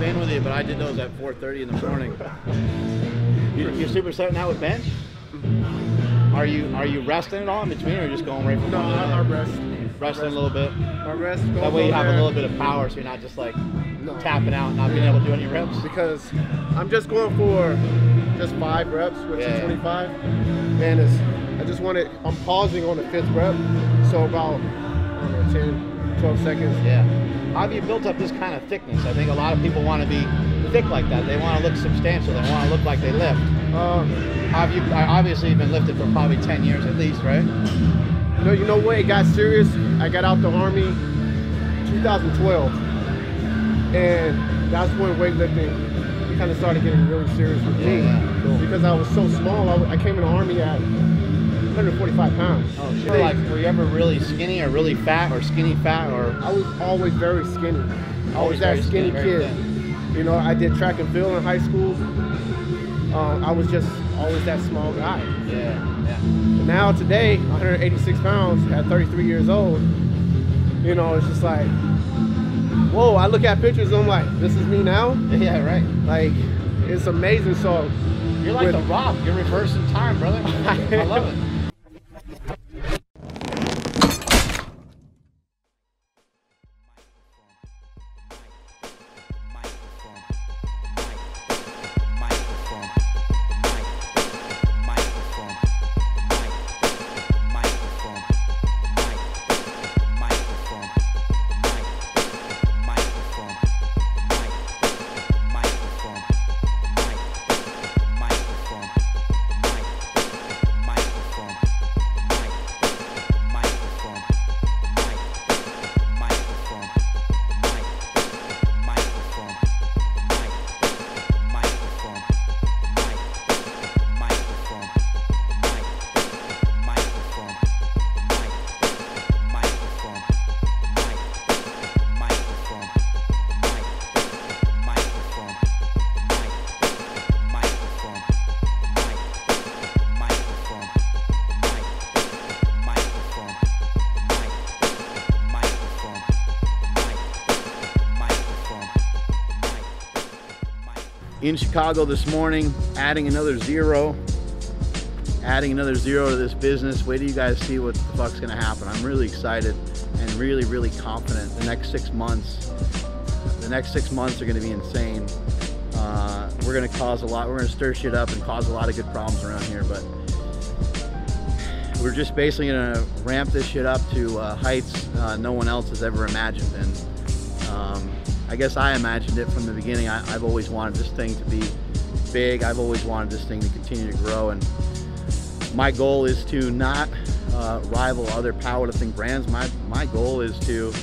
train with you, but I did those at 4:30 in the morning. You're supersetting out with bench? Are you resting at all in between, or just going right from? No, I rest. Resting a little bit. I rest. That way you have a little bit of power, so you're not just like tapping out, not being able to do any reps. Because I'm just going for just 5 reps with 225, and I'm pausing on the 5th rep, so about, I don't know, 10, 12 seconds. Yeah. How have you built up this kind of thickness? I think a lot of people want to be thick like that. They want to look substantial. They want to look like they lift. Have you obviously you've been lifted for probably 10 years at least, right? You know what? It got serious. I got out the Army 2012, and that's when weightlifting kind of started getting really serious with me. Cool. Because I was so small. I came in the Army at 145 pounds. Oh shit! Were you ever really skinny or really fat or skinny fat or? I was always very skinny. Always that skinny kid. You know, I did track and field in high school. I was just always that small guy. Yeah. Now today, 186 pounds at 33 years old, you know, it's just like, whoa, I look at pictures and I'm like, this is me now? Yeah, right. Like, it's amazing. So you're like The Rock. You're reversing time, brother. I love it. In Chicago this morning, adding another zero to this business. Wait till you guys see what the fuck's gonna happen. I'm really excited and really confident. The next 6 months are gonna be insane. We're gonna cause a lot, we're gonna stir shit up and cause a lot of good problems around here, but we're just basically gonna ramp this shit up to heights no one else has ever imagined. And I guess I imagined it from the beginning. I've always wanted this thing to be big. I've always wanted this thing to continue to grow, and my goal is to not rival other powerlifting brands. My goal is to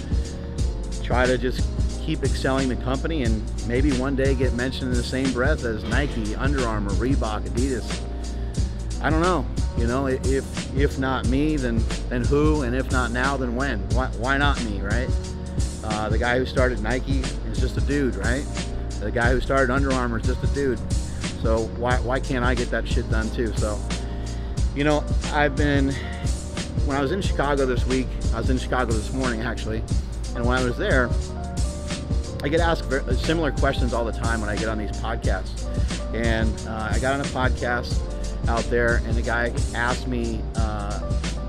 try to just keep excelling the company and maybe one day get mentioned in the same breath as Nike, Under Armour, Reebok, Adidas. I don't know. You know, if not me, then who? And if not now, then when? Why not me, right? The guy who started Nike is just a dude, right? The guy who started Under Armour is just a dude. So why can't I get that shit done too? So, you know, when I was in Chicago this week, I was in Chicago this morning actually, and when I was there, I get asked similar questions all the time when I get on these podcasts. And I got on a podcast out there, and the guy asked me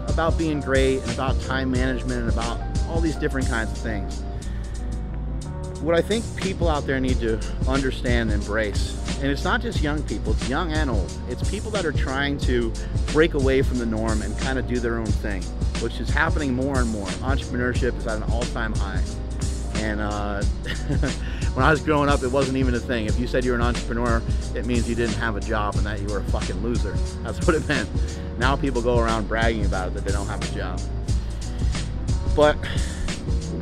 about being great and about time management and about all these different kinds of things. What I think people out there need to understand and embrace, and it's not just young people, it's young and old. It's people that are trying to break away from the norm and kind of do their own thing, which is happening more and more. Entrepreneurship is at an all-time high. And when I was growing up, it wasn't even a thing. If you said you're an entrepreneur, it means you didn't have a job and that you were a fucking loser. That's what it meant. Now people go around bragging about it, that they don't have a job. But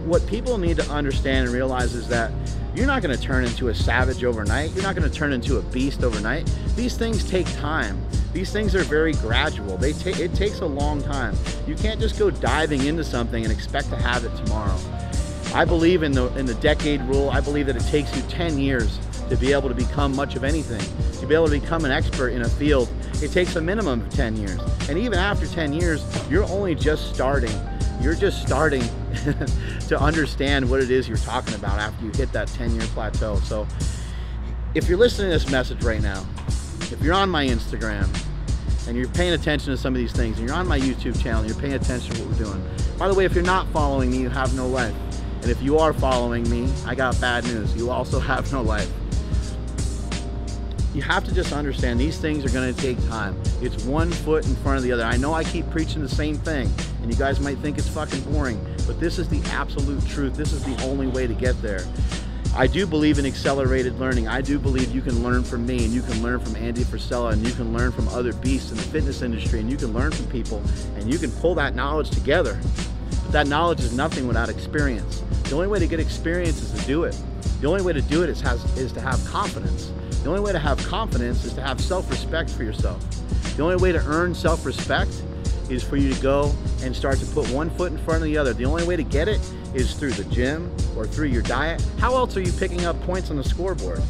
what people need to understand and realize is that you're not going to turn into a savage overnight. You're not going to turn into a beast overnight. These things take time. These things are very gradual. It takes a long time. You can't just go diving into something and expect to have it tomorrow. I believe in the decade rule. I believe that it takes you 10 years to be able to become much of anything. To be able to become an expert in a field, it takes a minimum of 10 years. And even after 10 years, you're only just starting. you're just starting to understand what it is you're talking about after you hit that 10-year plateau. So if you're listening to this message right now, if you're on my Instagram and you're paying attention to some of these things, and you're on my YouTube channel and you're paying attention to what we're doing, by the way, if you're not following me, you have no life. And if you are following me, I got bad news. You also have no life. You have to just understand these things are going to take time. It's one foot in front of the other. I know I keep preaching the same thing, and you guys might think it's fucking boring, but this is the absolute truth. This is the only way to get there. I do believe in accelerated learning. I do believe you can learn from me, and you can learn from Andy Frisella, and you can learn from other beasts in the fitness industry, and you can learn from people, and you can pull that knowledge together. But that knowledge is nothing without experience. The only way to get experience is to do it. The only way to do it is to have confidence. The only way to have confidence is to have self-respect for yourself. The only way to earn self-respect is for you to go and start to put one foot in front of the other. The only way to get it is through the gym or through your diet. How else are you picking up points on the scoreboard?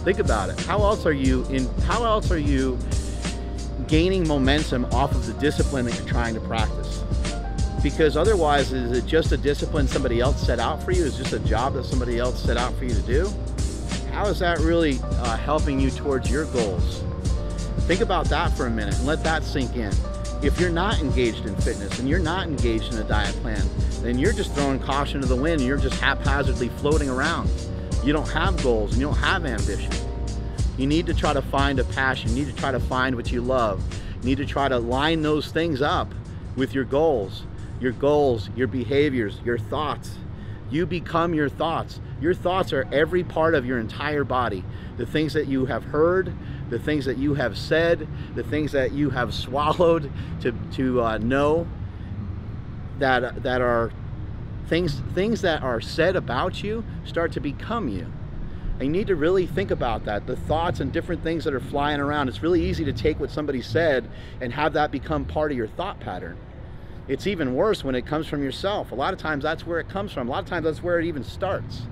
Think about it. How else are you gaining momentum off of the discipline that you're trying to practice? Because otherwise, is it just a discipline somebody else set out for you? Is it just a job that somebody else set out for you to do? How is that really helping you towards your goals? Think about that for a minute and let that sink in. If you're not engaged in fitness and you're not engaged in a diet plan, then you're just throwing caution to the wind and you're just haphazardly floating around. You don't have goals and you don't have ambition. You need to try to find a passion. You need to try to find what you love. You need to try to line those things up with your goals, your behaviors, your thoughts. You become your thoughts. Your thoughts are every part of your entire body. The things that you have heard, the things that you have said, the things that you have swallowed to know that are things that are said about you start to become you. And you need to really think about that. The thoughts and different things that are flying around. It's really easy to take what somebody said and have that become part of your thought pattern. It's even worse when it comes from yourself. A lot of times that's where it comes from. A lot of times that's where it even starts.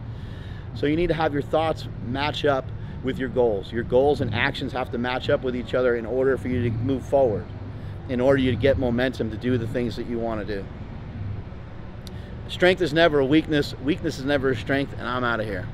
So you need to have your thoughts match up with your goals. Your goals and actions have to match up with each other in order for you to move forward, in order you to get momentum to do the things that you want to do. Strength is never a weakness. Weakness is never a strength, and I'm out of here.